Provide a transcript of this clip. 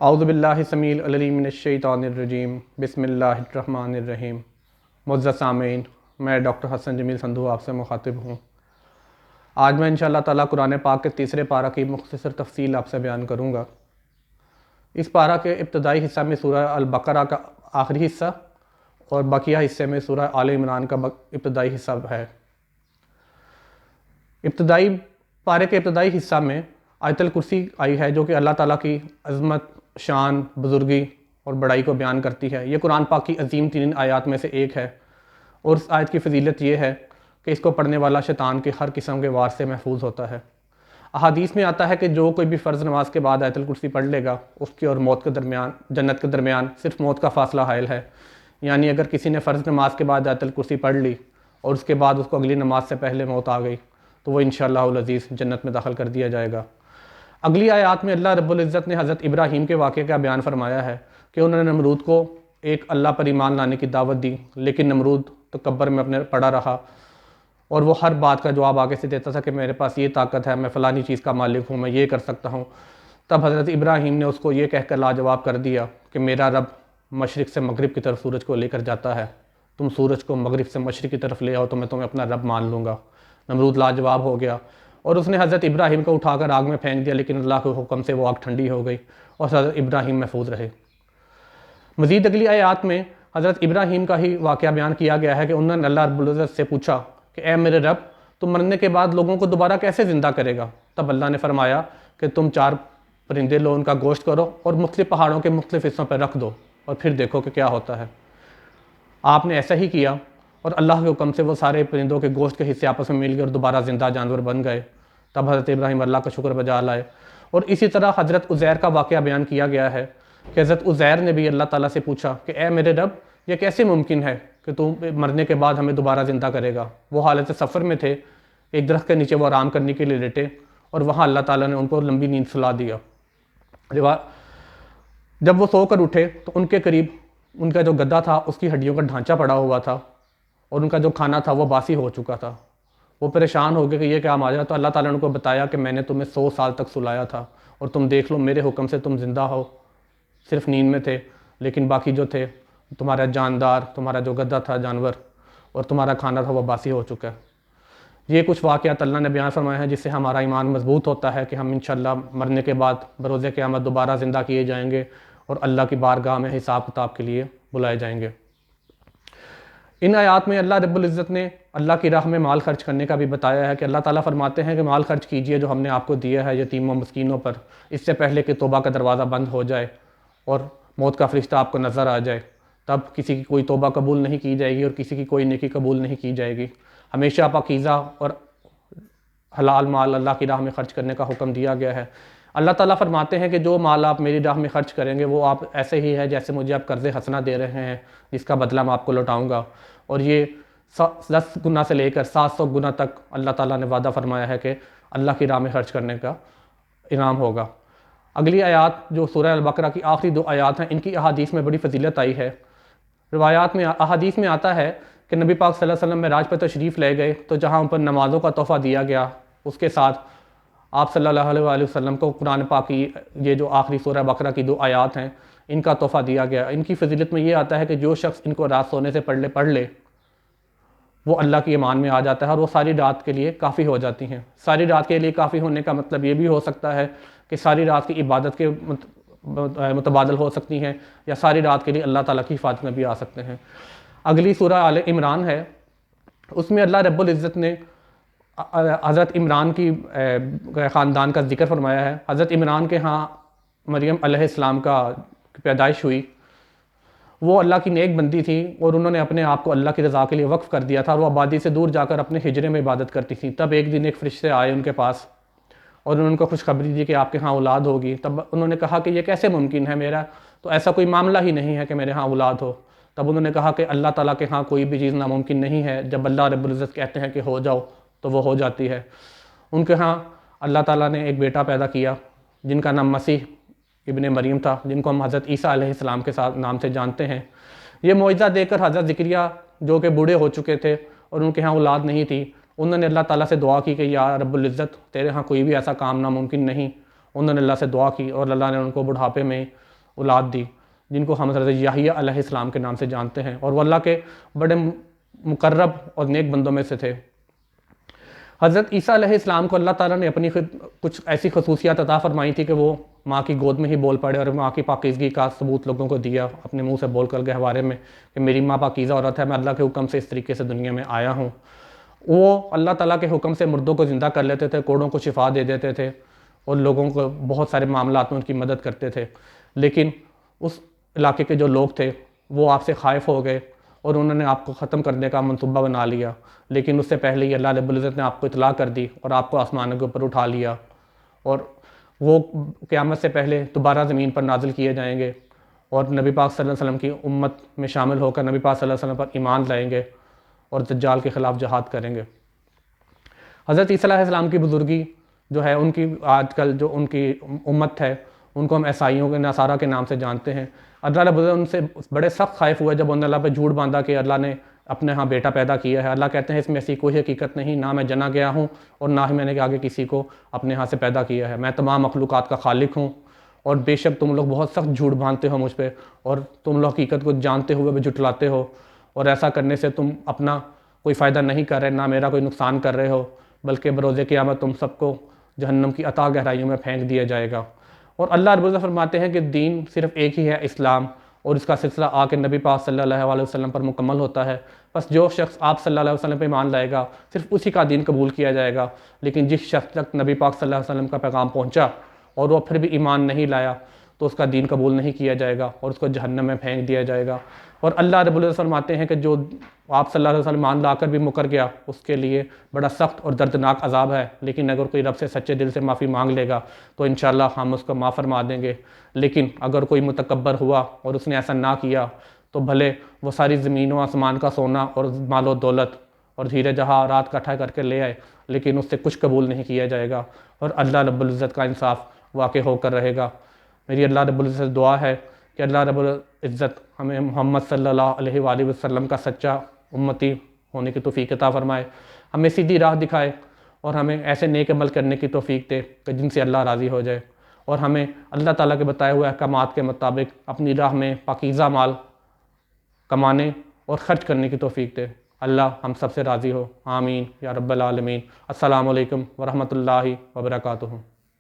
اعوذ باللہ السمیع العلیم من الشیطان الرجیم بسم اللہ الرحمن الرحیم۔ معزز سامعین، میں ڈاکٹر حسن جمیل سندھو آپ سے مخاطب ہوں۔ آج میں انشاءاللہ تعالیٰ قرآن پاک کے تیسرے پارہ کی مختصر تفصیل آپ سے بیان کروں گا۔ اس پارہ کے ابتدائی حصہ میں سورہ البقرہ کا آخری حصہ اور بقیہ حصے میں سورہ آل عمران کا ابتدائی حصہ ہے۔ پارے کے ابتدائی حصہ میں آیت الکرسی آئی ہے، جو کہ اللہ تعالیٰ کی عظمت، شان، بزرگی اور بڑائی کو بیان کرتی ہے۔ یہ قرآن پاک کی عظیم ترین آیات میں سے ایک ہے، اور اس آیت کی فضیلت یہ ہے کہ اس کو پڑھنے والا شیطان کے ہر قسم کے وار سے محفوظ ہوتا ہے۔ احادیث میں آتا ہے کہ جو کوئی بھی فرض نماز کے بعد آیت الکرسی پڑھ لے گا، اس کی اور موت کے درمیان، جنت کے درمیان صرف موت کا فاصلہ حائل ہے۔ یعنی اگر کسی نے فرض نماز کے بعد آیت الکرسی پڑھ لی اور اس کے بعد اس کو اگلی نماز سے پہلے موت آ گئی تو وہ انشاءاللہ العزیز جنت میں داخل کر دیا جائے گا۔ اگلی آیات میں اللہ رب العزت نے حضرت ابراہیم کے واقعے کا بیان فرمایا ہے کہ انہوں نے نمرود کو ایک اللہ پر ایمان لانے کی دعوت دی، لیکن نمرود تکبر میں اپنے پڑا رہا اور وہ ہر بات کا جواب آگے سے دیتا تھا کہ میرے پاس یہ طاقت ہے، میں فلانی چیز کا مالک ہوں، میں یہ کر سکتا ہوں۔ تب حضرت ابراہیم نے اس کو یہ کہہ کر لاجواب کر دیا کہ میرا رب مشرق سے مغرب کی طرف سورج کو لے کر جاتا ہے، تم سورج کو مغرب سے مشرق کی طرف لے آؤ تو میں تمہیں اپنا رب مان لوں گا۔ نمرود لاجواب ہو گیا اور اس نے حضرت ابراہیم کو اٹھا کر آگ میں پھینک دیا، لیکن اللہ کے حکم سے وہ آگ ٹھنڈی ہو گئی اور حضرت ابراہیم محفوظ رہے۔ مزید اگلی آیات میں حضرت ابراہیم کا ہی واقعہ بیان کیا گیا ہے کہ انہوں نے اللہ رب العزت سے پوچھا کہ اے میرے رب، تم مرنے کے بعد لوگوں کو دوبارہ کیسے زندہ کرے گا؟ تب اللہ نے فرمایا کہ تم 4 پرندے لو، ان کا گوشت کرو اور مختلف پہاڑوں کے مختلف حصوں پر رکھ دو اور پھر دیکھو کہ کیا ہوتا ہے۔ آپ نے ایسا ہی کیا اور اللہ کے حکم سے وہ سارے پرندوں کے گوشت کے حصے آپس میں مل گئے اور دوبارہ زندہ جانور بن گئے۔ تب حضرت ابراہیم اللہ کا شکر بجا لائے۔ اور اسی طرح حضرت عزیر کا واقعہ بیان کیا گیا ہے کہ حضرت عزیر نے بھی اللہ تعالیٰ سے پوچھا کہ اے میرے رب، یہ کیسے ممکن ہے کہ تم مرنے کے بعد ہمیں دوبارہ زندہ کرے گا؟ وہ حالت سفر میں تھے، ایک درخت کے نیچے وہ آرام کرنے کے لیے لیٹے اور وہاں اللہ تعالیٰ نے ان کو لمبی نیند سلا دیا۔ جب وہ سو کر اٹھے تو ان کے قریب ان کا جو گدا تھا اس کی ہڈیوں کا ڈھانچہ پڑا ہوا تھا اور ان کا جو کھانا تھا وہ باسی ہو چکا تھا۔ وہ پریشان ہو گئے کہ یہ کیا ماجرا؟ تو اللہ تعالیٰ نے ان کو بتایا کہ میں نے تمہیں 100 سال تک سلایا تھا اور تم دیکھ لو میرے حکم سے تم زندہ ہو، صرف نیند میں تھے، لیکن باقی جو تھے تمہارا جاندار، تمہارا جو گدا تھا جانور اور تمہارا کھانا تھا وہ باسی ہو چکا ہے۔ یہ کچھ واقعات اللہ نے بیان فرمایا ہے جس سے ہمارا ایمان مضبوط ہوتا ہے کہ ہم انشاءاللہ مرنے کے بعد بروز قیامت دوبارہ زندہ کیے جائیں گے اور اللہ کی بارگاہ میں حساب کتاب کے لیے بلائے جائیں گے۔ ان آیات میں اللہ رب العزت نے اللہ کی راہ میں مال خرچ کرنے کا بھی بتایا ہے کہ اللہ تعالیٰ فرماتے ہیں کہ مال خرچ کیجئے جو ہم نے آپ کو دیا ہے یتیموں مسکینوں پر، اس سے پہلے کہ توبہ کا دروازہ بند ہو جائے اور موت کا فرشتہ آپ کو نظر آ جائے۔ تب کسی کی کوئی توبہ قبول نہیں کی جائے گی اور کسی کی کوئی نیکی قبول نہیں کی جائے گی۔ ہمیشہ پاکیزہ اور حلال مال اللہ کی راہ میں خرچ کرنے کا حکم دیا گیا ہے۔ اللہ تعالیٰ فرماتے ہیں کہ جو مال آپ میری راہ میں خرچ کریں گے وہ آپ ایسے ہی ہے جیسے مجھے آپ قرض حسنہ دے رہے ہیں، جس کا بدلہ میں آپ کو لوٹاؤں گا، اور یہ 10 گنا سے لے کر 700 گنا تک اللہ تعالیٰ نے وعدہ فرمایا ہے کہ اللہ کی راہ میں خرچ کرنے کا انعام ہوگا۔ اگلی آیات جو سورہ البقرہ کی آخری 2 آیات ہیں، ان کی احادیث میں بڑی فضیلت آئی ہے۔ احادیث میں آتا ہے کہ نبی پاک صلی اللہ علیہ وسلم معراج پر تشریف لے گئے تو جہاں ان پر نمازوں کا تحفہ دیا گیا، اس کے ساتھ آپ صلی اللہ علیہ وآلہ وسلم کو قرآن پاک کی یہ جو آخری سورہ بقرہ کی 2 آیات ہیں ان کا تحفہ دیا گیا۔ ان کی فضیلت میں یہ آتا ہے کہ جو شخص ان کو رات سونے سے پڑھ لے وہ اللہ کی امان میں آ جاتا ہے اور وہ ساری رات کے لیے کافی ہو جاتی ہیں۔ ساری رات کے لیے کافی ہونے کا مطلب یہ بھی ہو سکتا ہے کہ ساری رات کی عبادت کے متبادل ہو سکتی ہیں، یا ساری رات کے لیے اللہ تعالیٰ کی حفاظت میں بھی آ سکتے ہیں۔ اگلی سورہ آل عمران ہے، اس میں اللہ رب العزت نے حضرت عمران کی خاندان کا ذکر فرمایا ہے۔ حضرت عمران کے ہاں مریم علیہ السلام کا پیدائش ہوئی۔ وہ اللہ کی نیک بندی تھی اور انہوں نے اپنے آپ کو اللہ کی رضا کے لیے وقف کر دیا تھا اور وہ آبادی سے دور جا کر اپنے حجرے میں عبادت کرتی تھی۔ تب ایک دن ایک فرشتے آئے ان کے پاس اور انہوں نے ان کو خوشخبری دی کہ آپ کے ہاں اولاد ہوگی۔ تب انہوں نے کہا کہ یہ کیسے ممکن ہے، میرا تو ایسا کوئی معاملہ ہی نہیں ہے کہ میرے ہاں اولاد ہو۔ تب انہوں نے کہا کہ اللہ تعالیٰ کے ہاں کوئی بھی چیز ناممکن نہیں ہے، جب اللہ رب العزت کہتے ہیں کہ ہو جاؤ تو وہ ہو جاتی ہے۔ ان کے ہاں اللہ تعالیٰ نے ایک بیٹا پیدا کیا جن کا نام مسیح ابن مریم تھا، جن کو ہم حضرت عیسیٰ علیہ السلام کے ساتھ نام سے جانتے ہیں۔ یہ معجزہ دے کر حضرت زکریا جو کہ بوڑھے ہو چکے تھے اور ان کے ہاں اولاد نہیں تھی، انہوں نے اللہ تعالیٰ سے دعا کی کہ یا رب العزت تیرے ہاں کوئی بھی ایسا کام ناممکن نہیں۔ انہوں نے اللہ سے دعا کی اور اللہ نے ان کو بڑھاپے میں اولاد دی، جن کو ہم حضرت یحییٰ علیہ السلام کے نام سے جانتے ہیں، اور وہ اللہ کے بڑے مقرب اور نیک بندوں میں سے تھے۔ حضرت عیسیٰ علیہ السلام کو اللہ تعالیٰ نے اپنی کچھ ایسی خصوصیات عطا فرمائی تھی کہ وہ ماں کی گود میں ہی بول پڑے، اور ماں کی پاکیزگی کا ثبوت لوگوں کو دیا اپنے منہ سے بول کر گہوارے میں کہ میری ماں پاکیزہ عورت ہے، میں اللہ کے حکم سے اس طریقے سے دنیا میں آیا ہوں۔ وہ اللہ تعالیٰ کے حکم سے مردوں کو زندہ کر لیتے تھے، کوڑوں کو شفا دے دیتے تھے، اور لوگوں کو بہت سارے معاملات میں ان کی مدد کرتے تھے۔ لیکن اس علاقے کے جو لوگ تھے وہ آپ سے خائف ہو گئے اور انہوں نے آپ کو ختم کرنے کا منصوبہ بنا لیا، لیکن اس سے پہلے ہی اللہ رب العزت نے آپ کو اطلاع کر دی اور آپ کو آسمانوں کے اوپر اٹھا لیا، اور وہ قیامت سے پہلے دوبارہ زمین پر نازل کیے جائیں گے اور نبی پاک صلی اللہ علیہ وسلم کی امت میں شامل ہو کر نبی پاک صلی اللہ علیہ وسلم پر ایمان لائیں گے اور دجال کے خلاف جہاد کریں گے۔ حضرت عیسیٰ علیہ السلام کی بزرگی جو ہے، ان کی آج کل جو ان کی امت ہے ان کو ہم عیسائیوں کے نصارہ کے نام سے جانتے ہیں۔ اللہ رب العزت ان سے بڑے سخت خائف ہوئے جب انہوں نے اللہ پہ جھوٹ باندھا کہ اللہ نے اپنے ہاں بیٹا پیدا کیا ہے۔ اللہ کہتے ہیں اس میں ایسی کوئی حقیقت نہیں، نہ میں جنا گیا ہوں اور نہ ہی میں نے آگے کسی کو اپنے ہاں سے پیدا کیا ہے، میں تمام مخلوقات کا خالق ہوں، اور بے شک تم لوگ بہت سخت جھوٹ باندھتے ہو مجھ پہ، اور تم لوگ حقیقت کو جانتے ہوئے بھی جھٹلاتے ہو، اور ایسا کرنے سے تم اپنا کوئی فائدہ نہیں کر رہے، نہ میرا کوئی نقصان کر رہے ہو، بلکہ بروز قیامت تم سب کو جہنم کی اتھاہ گہرائیوں میں پھینک دیا جائے گا۔ اور اللہ رب العزت فرماتے ہیں کہ دین صرف ایک ہی ہے، اسلام، اور اس کا سلسلہ آ کے نبی پاک صلی اللہ علیہ وسلم پر مکمل ہوتا ہے۔ بس جو شخص آپ صلی اللہ علیہ وسلم پہ ایمان لائے گا صرف اسی کا دین قبول کیا جائے گا، لیکن جس شخص تک نبی پاک صلی اللہ علیہ وسلم کا پیغام پہنچا اور وہ پھر بھی ایمان نہیں لایا تو اس کا دین قبول نہیں کیا جائے گا اور اس کو جہنم میں پھینک دیا جائے گا۔ اور اللہ رب العزت فرماتے ہیں کہ جو آپ صلی اللہ علیہ وسلم ایمان لا کر بھی مکر گیا اس کے لیے بڑا سخت اور دردناک عذاب ہے، لیکن اگر کوئی رب سے سچے دل سے معافی مانگ لے گا تو انشاءاللہ ہم اس کو معاف فرما دیں گے۔ لیکن اگر کوئی متکبر ہوا اور اس نے ایسا نہ کیا تو بھلے وہ ساری زمین و آسمان کا سونا اور مال و دولت اور ہیرے جواہرات اکٹھا کر کے لے آئے، لیکن اس سے کچھ قبول نہیں کیا جائے گا، اور اللہ رب العزت کا انصاف واقع ہو کر رہے گا۔ میری اللہ رب العزت سے دعا ہے کہ اللہ رب العزت ہمیں محمد صلی اللہ علیہ وآلہ وسلم کا سچا امتی ہونے کی توفیق عطا فرمائے، ہمیں سیدھی راہ دکھائے، اور ہمیں ایسے نیک عمل کرنے کی توفیق دے کہ جن سے اللہ راضی ہو جائے، اور ہمیں اللہ تعالیٰ کے بتائے ہوئے احکامات کے مطابق اپنی راہ میں پاکیزہ مال کمانے اور خرچ کرنے کی توفیق دے۔ اللہ ہم سب سے راضی ہو، آمین یا رب العالمین۔ السلام علیکم ورحمۃ اللہ وبرکاتہ۔